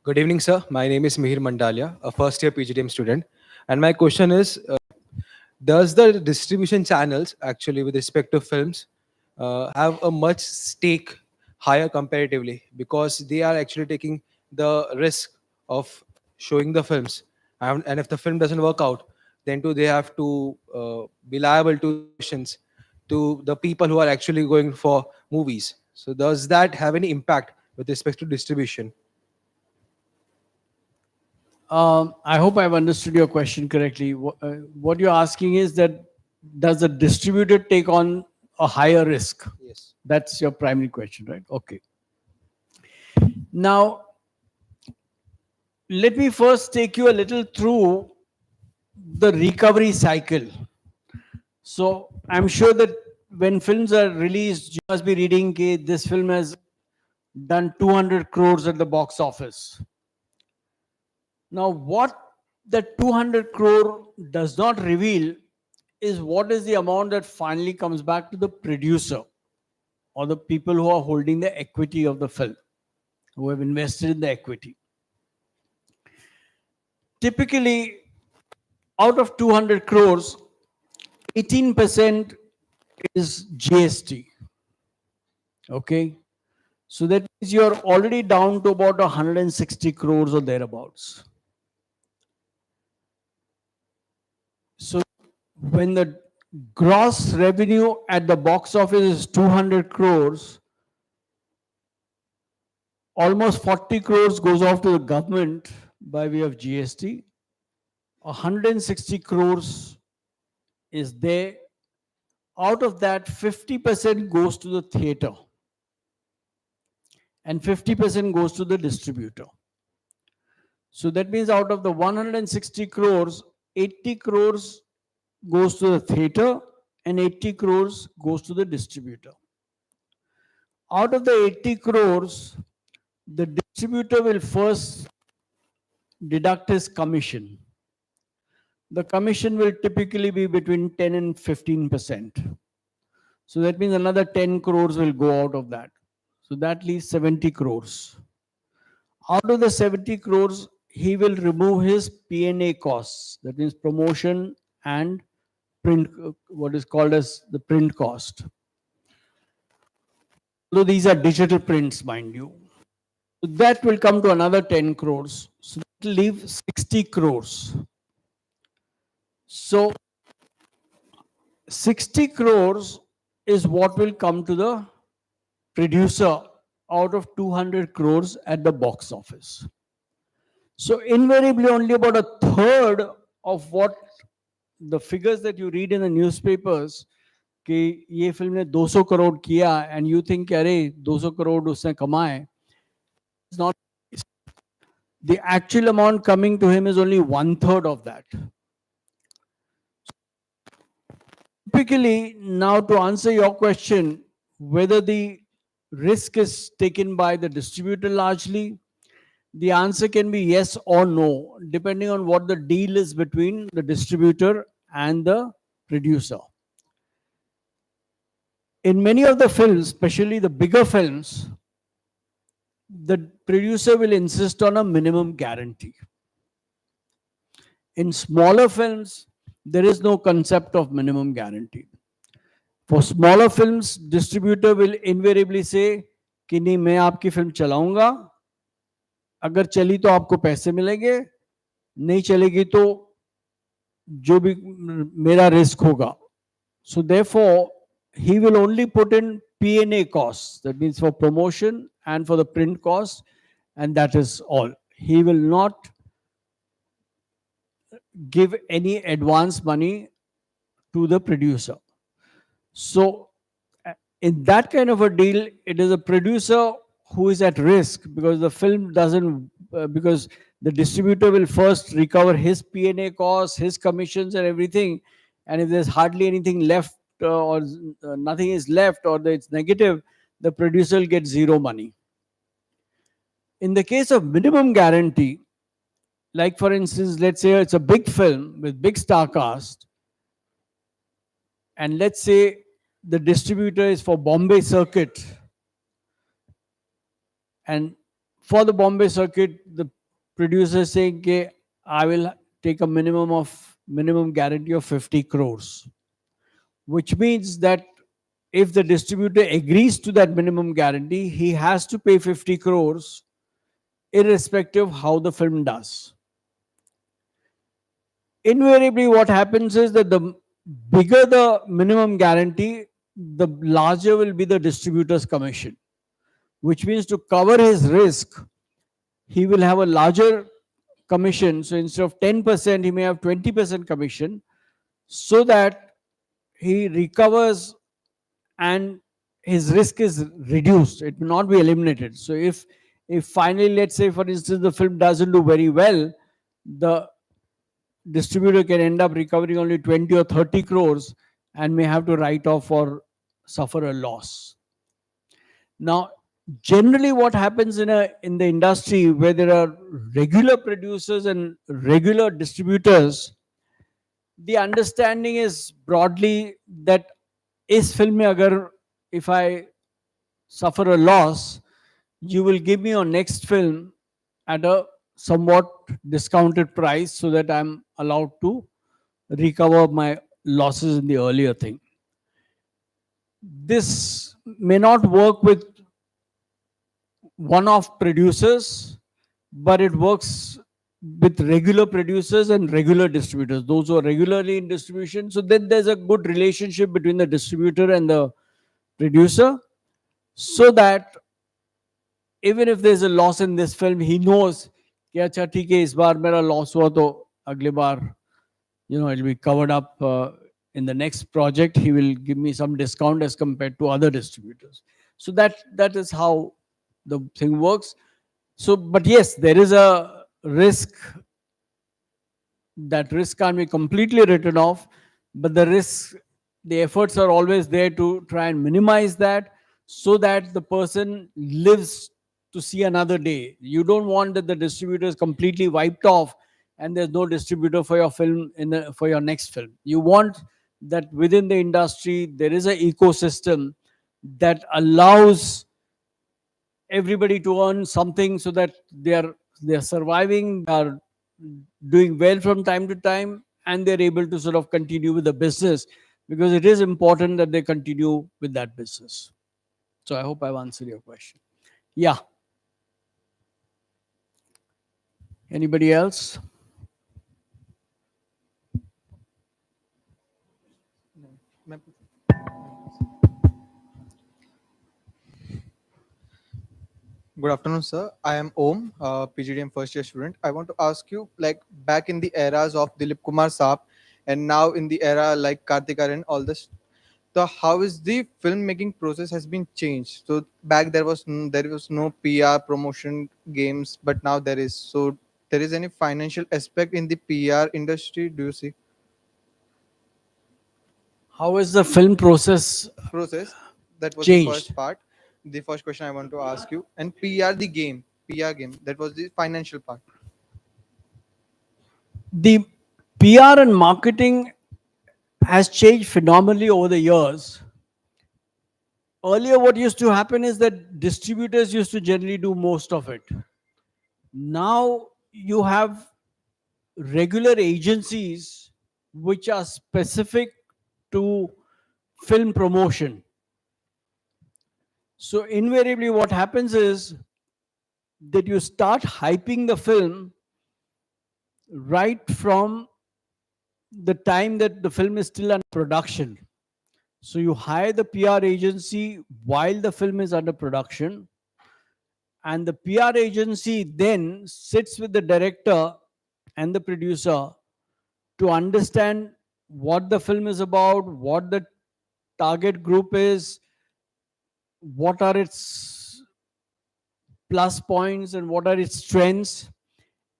Good evening, sir. My name is Mihir Mandalia, a first year PGDM student. And my question is, does the distribution channels actually with respect to films have a much stake higher comparatively because they are actually taking the risk of showing the films, and if the film doesn't work out, then too they have to be liable to questions to the people who are actually going for movies. So does that have any impact with respect to distribution? I hope I've understood your question correctly. What you're asking is that does the distributor take on a higher risk? Yes. That's your primary question, right? Okay. Now, let me first take you a little through the recovery cycle. So I'm sure that when films are released, you must be reading, okay, this film has done 200 crores at the box office. Now, what the 200 crore does not reveal is what is the amount that finally comes back to the producer or the people who are holding the equity of the film, who have invested in the equity. Typically, out of 200 crores, 18% is GST. Okay. So that means you're already down to about 160 crores or thereabouts. So when the gross revenue at the box office is 200 crores, almost 40 crores goes off to the government by way of GST. 160 crores is there. Out of that, 50% goes to the theater and 50% goes to the distributor. So that means out of the 160 crores, 80 crores goes to the theater and 80 crores goes to the distributor. Out of the 80 crores, the distributor will first deduct his commission. The commission will typically be between 10 and 15%. So that means another 10 crores will go out of that. So that leaves 70 crores. Out of the 70 crores, he will remove his P&A costs. That means promotion and print, what is called as the print cost. So these are digital prints, mind you. So that will come to another 10 crores. So that will leave 60 crores. So 60 crores is what will come to the producer out of 200 crores at the box office. So invariably only about a third of what the figures that you read in the newspapers कि ये film ने 200 करोड़ किया and you think अरे 200 करोड़ उसने कमाए, it's not. The actual amount coming to him is only 1/3 of that. Typically, now to answer your question, whether the risk is taken by the distributor largely, The answer can be yes or no, depending on what the deal is between the distributor and the producer. In many of the films, especially the bigger films, the producer will insist on a minimum guarantee. In smaller films, there is no concept of minimum guarantee. For smaller films, distributor will invariably say कि नहीं मैं आपकी film चलाऊंगा, अगर चली तो आपको पैसे मिलेंगे, नहीं चलेगी तो जो भी मेरा रिस्क होगा. So therefore, he will only put in P&A costs. That means for promotion and for the print cost, and that is all. He will not give any advance money to the producer. So in that kind of a deal, it is a producer who is at risk because the film doesn't, because the distributor will first recover his P&A costs, his commissions and everything. And if there's hardly anything left or nothing is left or it's negative, the producer will get zero money. In the case of minimum guarantee, like for instance, let's say it's a big film with big star cast, and let's say the distributor is for Bombay circuit, and for the Bombay circuit, the producer is saying, okay, I will take a minimum guarantee of 50 crores, which means that if the distributor agrees to that minimum guarantee, he has to pay 50 crores irrespective of how the film does. Invariably, what happens is that the bigger the minimum guarantee, the larger will be the distributor's commission, which means to cover his risk, he will have a larger commission. So instead of 10%, he may have 20% commission, so that he recovers and his risk is reduced. It will not be eliminated. So if finally, let's say for instance, the film doesn't do very well, the distributor can end up recovering only 20 or 30 crores and may have to write off or suffer a loss. Now, generally what happens in the industry where there are regular producers and regular distributors, the understanding is broadly that is film mein agar if I suffer a loss, you will give me your next film at a somewhat discounted price so that I'm allowed to recover my losses in the earlier thing. This may not work with one-off producers, but it works with regular producers and regular distributors, those who are regularly in distribution. So then there's a good relationship between the distributor and the producer, so that even if there's a loss in this film, he knows कि अच्छा ठीक है इस बार मेरा loss हुआ तो अगले बार it'll be covered up in the next project. He will give me some discount as compared to other distributors. So that is how the thing works. So, but yes, there is a risk. That risk can't be completely written off, but the efforts are always there to try and minimize that, so that the person lives to see another day. You don't want that the distributor is completely wiped off and there's no distributor for your film for your next film. You want that within the industry there is an ecosystem that allows everybody to earn something, so that they are surviving, they are doing well from time to time, and they're able to sort of continue with the business, because it is important that they continue with that business. So I hope I've answered your question. Yeah. Anybody else? Good afternoon, sir. I am Om, PGDM first year student. I want to ask you, like back in the eras of Dilip Kumar Saab, and now in the era like Kartik Aaryan, all this, so how is the filmmaking process has been changed? So back there was no PR promotion games, but now there is. So there is any financial aspect in the PR industry? Do you see How is the film process process? That was the changed? first part. The first question I want to ask you. And PR the game. PR game. That was the financial part. The PR and marketing has changed phenomenally over the years. Earlier, what used to happen is that distributors used to generally do most of it. Now you have regular agencies which are specific to film promotion. So invariably what happens is that you start hyping the film right from the time that the film is still under production. So you hire the PR agency while the film is under production, and the PR agency then sits with the director and the producer to understand what the film is about, what the target group is, what are its plus points and what are its strengths,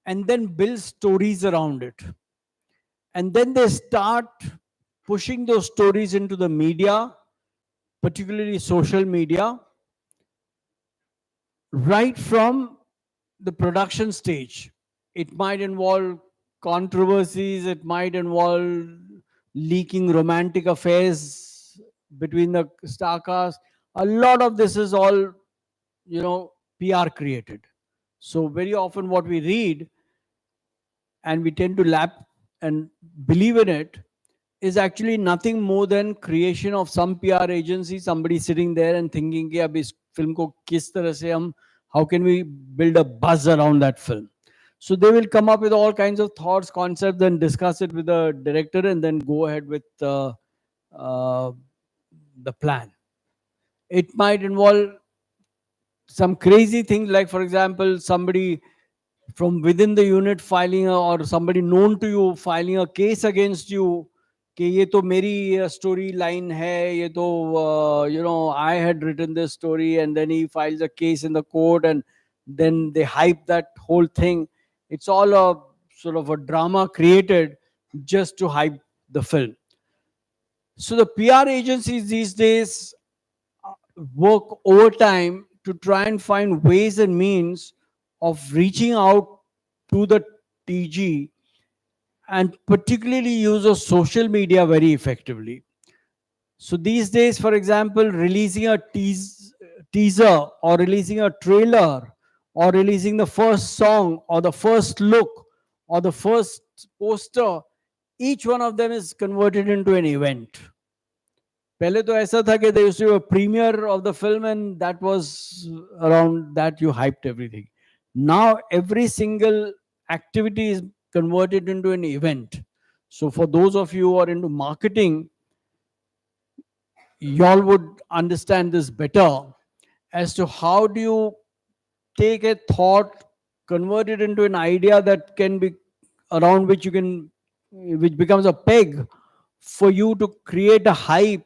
and then build stories around it. And then they start pushing those stories into the media, particularly social media, right from the production stage. It might involve controversies, it might involve leaking romantic affairs between the star cast. A lot of this is all, PR created. So very often what we read and we tend to lap and believe in it is actually nothing more than creation of some PR agency, somebody sitting there and thinking कि अब इस film को किस तरह से हम, how can we build a buzz around that film. So they will come up with all kinds of thoughts, concepts, and discuss it with the director and then go ahead with uh, the plan. It might involve some crazy things, like for example somebody from within the unit filing or somebody known to you filing a case against you कि ये तो मेरी story line है, ये तो I had written this story, and then he files a case in the court and then they hype that whole thing. It's all a sort of a drama created just to hype the film. So the PR agencies these days work overtime to try and find ways and means of reaching out to the TG, and particularly use of social media very effectively. So these days, for example, releasing a teaser or releasing a trailer or releasing the first song or the first look or the first poster, each one of them is converted into an event. पहले तो ऐसा था कि there used to be a premiere of the film and that was around that you hyped everything. Now every single activity is converted into an event. So for those of you who are into marketing, y'all would understand this better as to how do you take a thought, convert it into an idea that can be around which you can, which becomes a peg for you to create a hype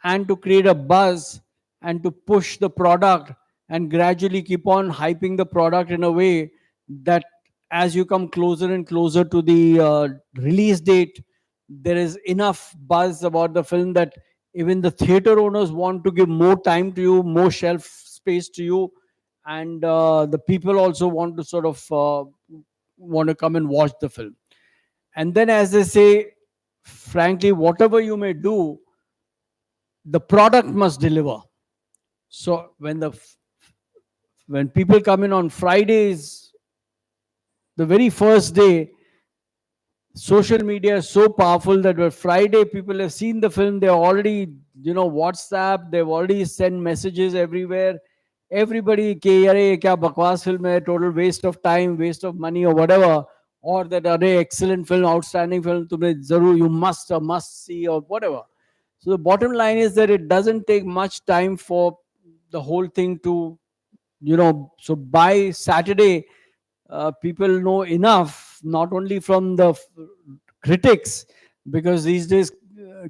and to create a buzz and to push the product and gradually keep on hyping the product in a way that as you come closer and closer to the release date, there is enough buzz about the film that even the theater owners want to give more time to you, more shelf space to you, and the people also want to sort of want to come and watch the film. And then, as they say, frankly, whatever you may do, the product must deliver. So when people come in on Fridays, the very first day, social media is so powerful that when Friday people have seen the film, they're already, WhatsApp, they've already sent messages everywhere. Everybody, ke yare ye kya bakwas film hai, total waste of time, waste of money or whatever, or that array excellent film, outstanding film, tumhe zarur, you must see or whatever. So the bottom line is that it doesn't take much time for the whole thing to, so by Saturday, people know enough, not only from the critics, because these days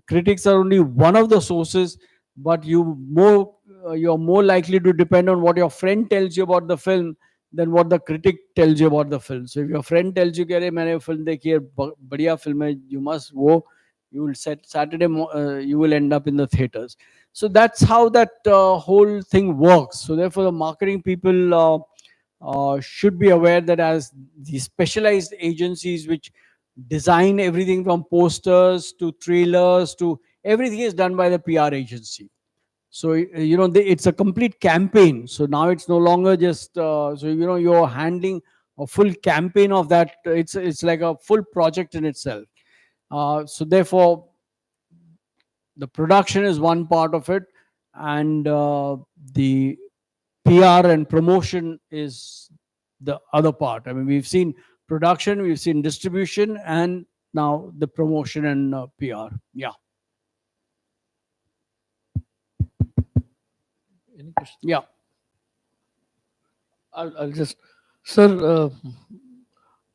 critics are only one of the sources, but you're more likely to depend on what your friend tells you about the film than what the critic tells you about the film. So if your friend tells you, "Kare, maine film dekhi hai, badhiya film hai, you must go," you will Saturday, you will end up in the theaters. So that's how that whole thing works. So therefore, the marketing people should be aware that as the specialized agencies which design everything from posters to trailers to everything is done by the PR agency. So it's a complete campaign. So now it's no longer just you're handling a full campaign of that. It's like a full project in itself. So therefore, the production is one part of it, and the PR and promotion is the other part. I mean, we've seen production, we've seen distribution, and now the promotion and PR. Yeah. Any question? Yeah. I'll just, sir,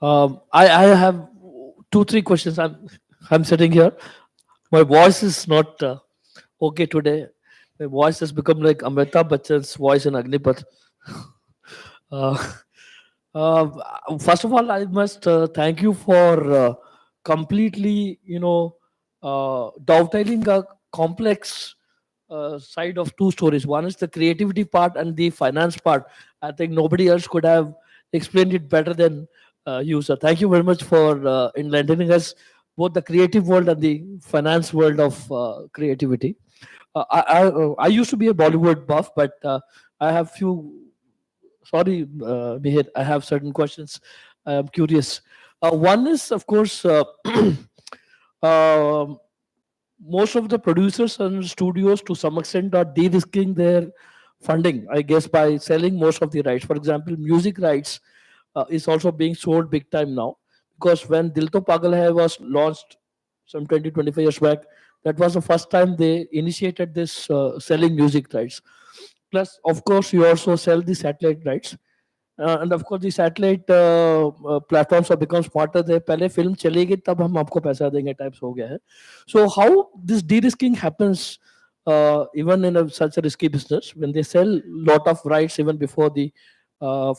I have 2-3 questions. I'm sitting here. My voice is not okay today. My voice has become like Amitabh Bachchan's voice in Agnipath. Uh, First of all, I must thank you for completely, dovetailing a complex side of two stories. One is the creativity part and the finance part. I think nobody else could have explained it better than you, sir. Thank you very much for enlightening us both the creative world and the finance world of creativity. I used to be a Bollywood buff, but I have few. Sorry, Mihir, I have certain questions. I'm curious. One is, of course, um most of the producers and studios to some extent are de-risking their funding, I guess, by selling most of the rights. For example, music rights is also being sold big time now, because when Dil To Pagal Hai was launched some 20-25 years back, that was the first time they initiated this selling music rights. Plus, of course, you also sell the satellite rights. And of course, the satellite platforms have become smarter. थे पहले film चलेगी तब हम आपको पैसा देंगे types हो गया है. So how this de-risking happens even in such a risky business when they sell lot of rights even before the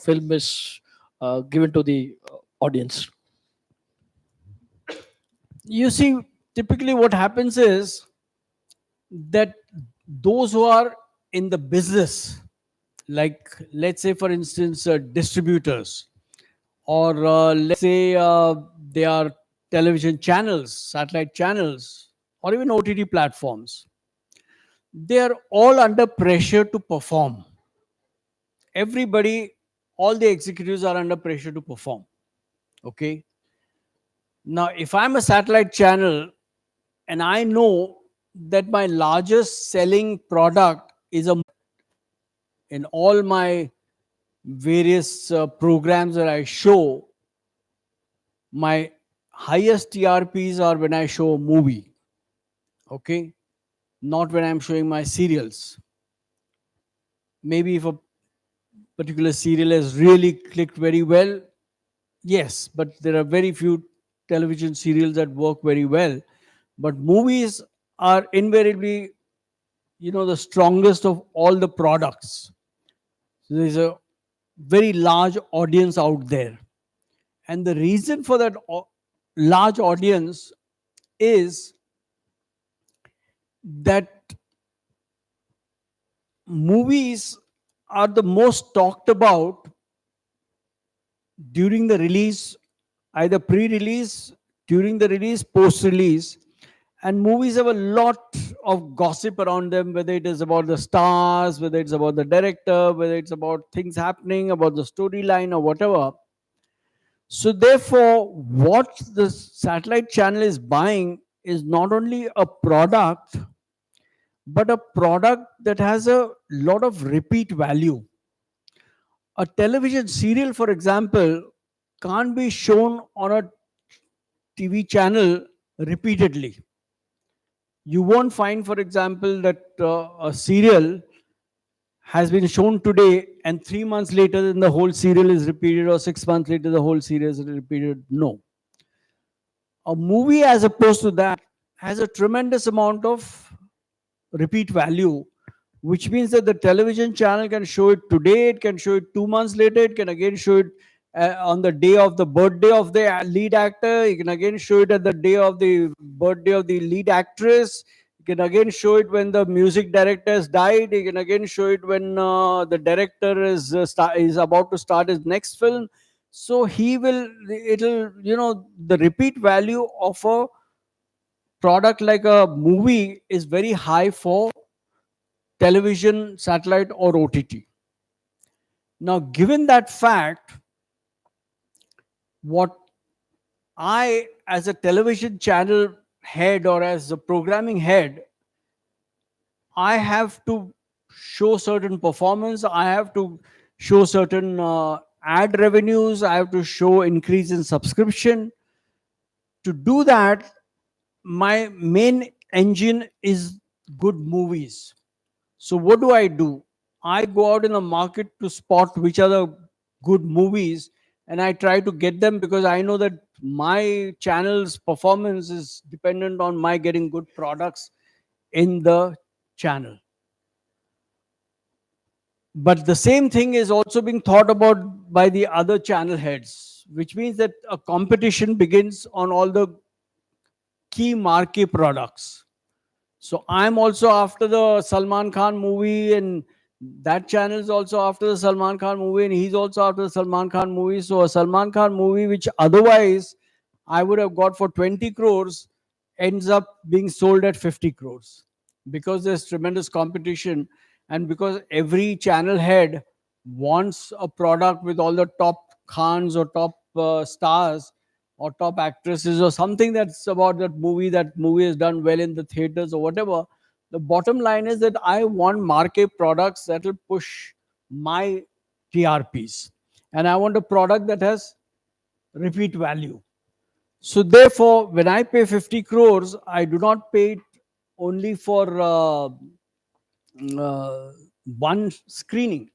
film is given to the audience. You see, typically what happens is that those who are in the business, like let's say for instance distributors, or let's say they are television channels, satellite channels, or even OTT platforms, they are all under pressure to perform. Everybody, all the executives are under pressure to perform. Okay. Now, if I'm a satellite channel and I know that my largest selling product is in all my various programs that I show, my highest TRPs are when I show a movie. Okay. Not when I'm showing my serials. Maybe if a particular serial has really clicked very well, yes, but there are very few television serials that work very well. But movies are invariably, the strongest of all the products. So there's a very large audience out there. And the reason for that large audience is that movies are the most talked about during the release, either pre-release, during the release, post-release. And movies have a lot of gossip around them, whether it is about the stars, whether it's about the director, whether it's about things happening, about the storyline or whatever. So therefore, what the satellite channel is buying is not only a product, but a product that has a lot of repeat value. A television serial, for example, can't be shown on a TV channel repeatedly. You won't find, for example, that a serial has been shown today and 3 months later then the whole serial is repeated, or 6 months later the whole series is repeated. No. A movie, as opposed to that, has a tremendous amount of repeat value, which means that the television channel can show it today, it can show it 2 months later, it can again show it on the day of the birthday of the lead actor, you can again show it at the day of the birthday of the lead actress, you can again show it when the music director has died. He can again show it when the director is about to start his next film. So it'll, the repeat value of a product like a movie is very high for television, satellite, or OTT. Now, given that fact, what I, as a television channel head or as a programming head, I have to show certain performance. I have to show certain ad revenues. I have to show increase in subscription. To do that, my main engine is good movies. So what do? I go out in the market to spot which are the good movies, and I try to get them because I know that my channel's performance is dependent on my getting good products in the channel. But the same thing is also being thought about by the other channel heads, which means that a competition begins on all the key marquee products. So I'm also after the Salman Khan movie, and that channel is also after the Salman Khan movie, and he's also after the Salman Khan movie. So a Salman Khan movie, which otherwise I would have got for 20 crores, ends up being sold at 50 crores because there's tremendous competition, and because every channel head wants a product with all the top Khans or top stars or top actresses or something that's about that movie has done well in the theaters or whatever. The bottom line is that I want market products that will push my TRPs, and I want a product that has repeat value. So therefore, when I pay 50 crores, I do not pay it only for one screening.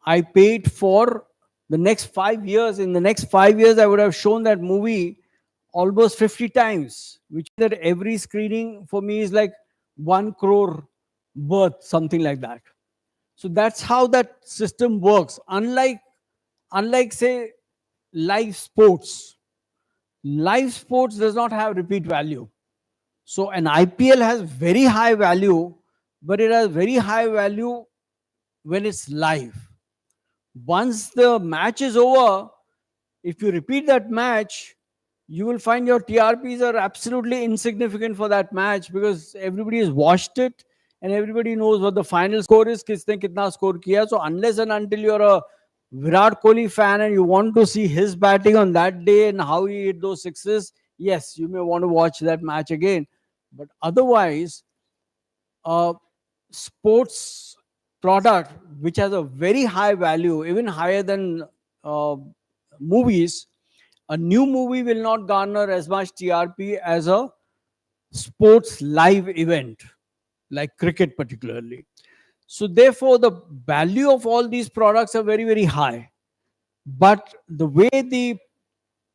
I paid for the next 5 years. In the next 5 years, I would have shown that movie almost 50 times, which means that every screening for me is like 1 crore worth, something like that. So that's how that system works. Unlike say live sports. Live sports does not have repeat value. So an IPL has very high value, but it has very high value when it's live. Once the match is over, if you repeat that match, you will find your TRPs are absolutely insignificant for that match because everybody has watched it and everybody knows what the final score is, kisne kitna score kiya. So unless and until you're a Virat Kohli fan and you want to see his batting on that day and how he hit those sixes, yes, you may want to watch that match again. But otherwise, a sports product which has a very high value, even higher than uh, movies, a new movie will not garner as much TRP as a sports live event, like cricket particularly. So therefore, the value of all these products are very, very high. But the way the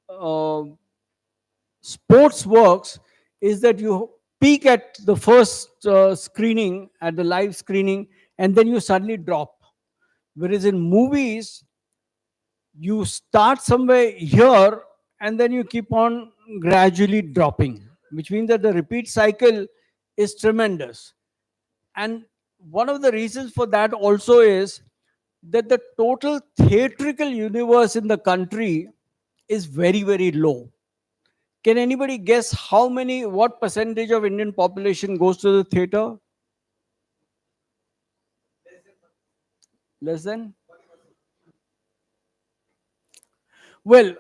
uh, sports works is that you peak at the first screening, at the live screening, and then you suddenly drop. Whereas in movies, you start somewhere here and then you keep on gradually dropping, which means that the repeat cycle is tremendous. And one of the reasons for that also is that the total theatrical universe in the country is very, very low. Can anybody guess what percentage of Indian population goes to the theater? Less than? Well,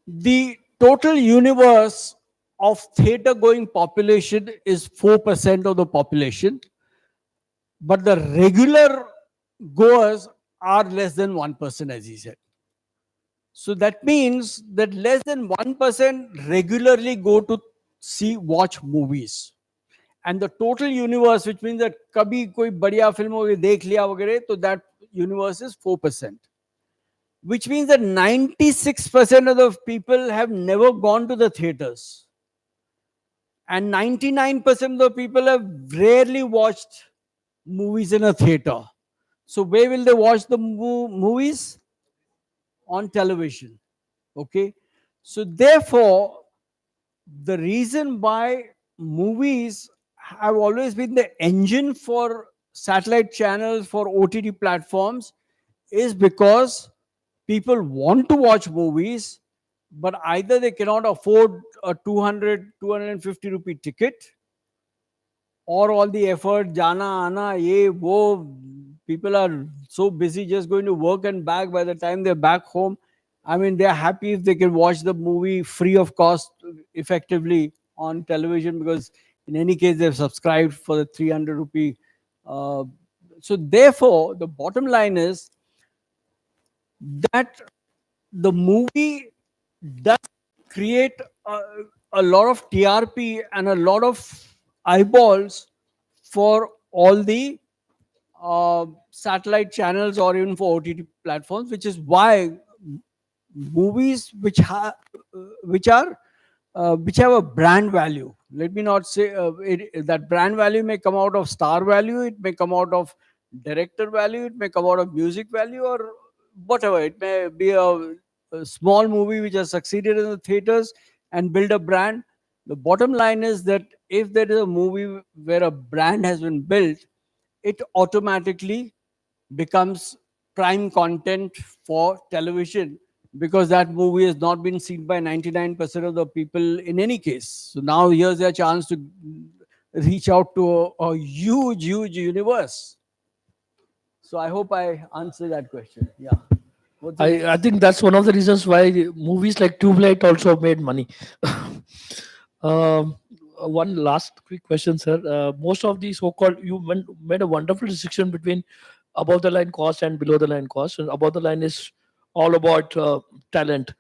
the total universe of theater going population is 4% of the population, but the regular goers are less than 1%, as he said. So that means that less than 1% regularly go to watch movies. And the total universe, which means that kabhi koi badhiya film ho dekh liya vagare, so that universe is 4%. Which means that 96% of the people have never gone to the theaters. And 99% of the people have rarely watched movies in a theater. So where will they watch the movies? On television. Okay. So therefore, the reason why movies have always been the engine for satellite channels, for OTT platforms, is because people want to watch movies, but either they cannot afford a 200, 250 rupee ticket, or all the effort, jana, ana, ye, wo, people are so busy just going to work and back. By the time they're back home, I mean, they're happy if they can watch the movie free of cost effectively on television, because in any case, they've subscribed for the 300 rupee. Uh, so, therefore, the bottom line is that the movie does create a, a lot of TRP and a lot of eyeballs for all the satellite channels or even for OTT platforms, which is why movies which are which have a brand value. Let me not say that brand value may come out of star value, it may come out of director value, it may come out of music value, or whatever. It may be a small movie which has succeeded in the theaters and build a brand. The bottom line is that if there is a movie where a brand has been built, it automatically becomes prime content for television, because that movie has not been seen by 99% of the people in any case. So now here's their chance to reach out to a huge, huge universe. So I hope I answered that question. Yeah. What's the I think that's one of the reasons why movies like Tube Light also made money. One last quick question, sir. Most of the so-called made a wonderful distinction between above the line cost and below the line cost. And above the line is all about talent.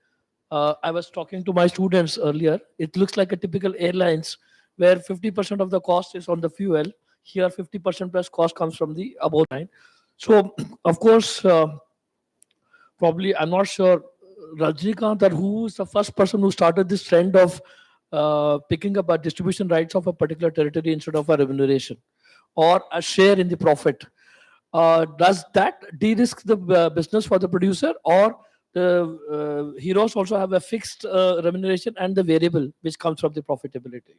I was talking to my students earlier. It looks like a typical airlines where 50% of the cost is on the fuel. Here, 50% plus cost comes from the above line. So, of course, probably I'm not sure Rajnikant or who is the first person who started this trend of picking up a distribution rights of a particular territory instead of a remuneration or a share in the profit. Does that de-risk the business for the producer, or the heroes also have a fixed remuneration and the variable which comes from the profitability?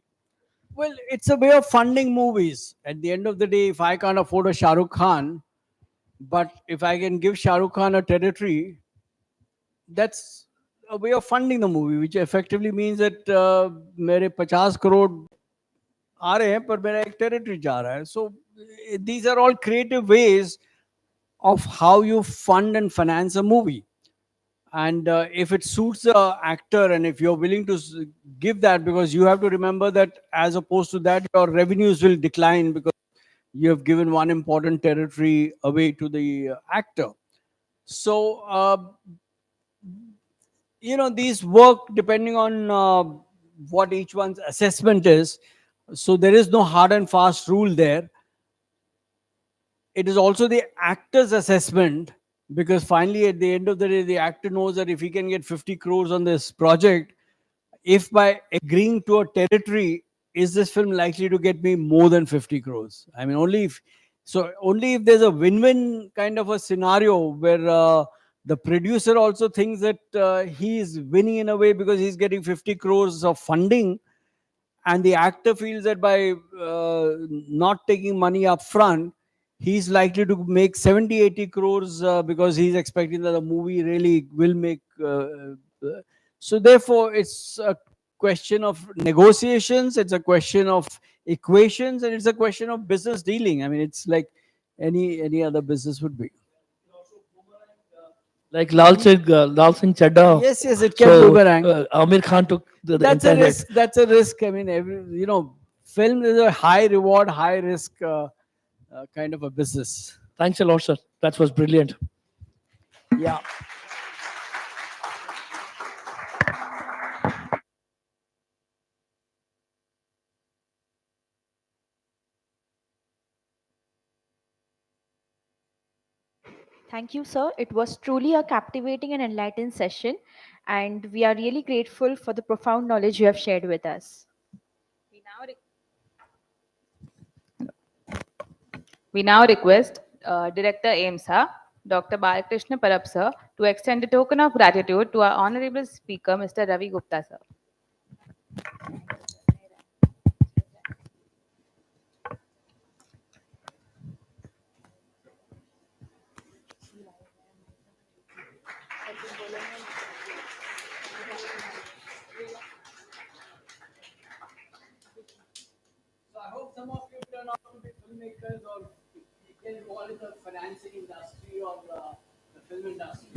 Well, it's a way of funding movies. At the end of the day, if I can't afford a Shah Rukh Khan, but if I can give Shah Rukh Khan a territory, that's a way of funding the movie, which effectively means that मेरे 50 crore आ रहे हैं पर मेरा एक territory जा रहा है. So these are all creative ways of how you fund and finance a movie. And if it suits the actor, and if you're willing to give that, because you have to remember that as opposed to that, your revenues will decline because you have given one important territory away to the actor. So these work depending on what each one's assessment is. So there is no hard and fast rule there. It is also the actor's assessment, because finally at the end of the day, the actor knows that if he can get 50 crores on this project, if by agreeing to a territory, is this film likely to get me more than 50 crores? I mean, only if there's a win-win kind of a scenario where the producer also thinks that he is winning in a way because he's getting 50 crores of funding, and the actor feels that by not taking money up front, he's likely to make 70, 80 crores because he's expecting that the movie really will make. So, therefore, it's a question of negotiations, it's a question of equations, and it's a question of business dealing. I mean, it's like any other business would be. Like Lal Singh Chadda. Yes, yes, it can So boomerang. Amir Khan took the That's a entire hit. risk. That's a risk. I mean, film is a high reward, high risk kind of a business. Thanks a lot, sir. That was brilliant. Yeah. Thank you, sir. It was truly a captivating and enlightened session, and we are really grateful for the profound knowledge you have shared with us. We now request Director AIMSA, Dr. Balakrishna Parab sir, to extend a token of gratitude to our honorable speaker, Mr. Ravi Gupta sir. So I hope some of you turn out to be filmmakers or get involved in the financing industry or the film industry.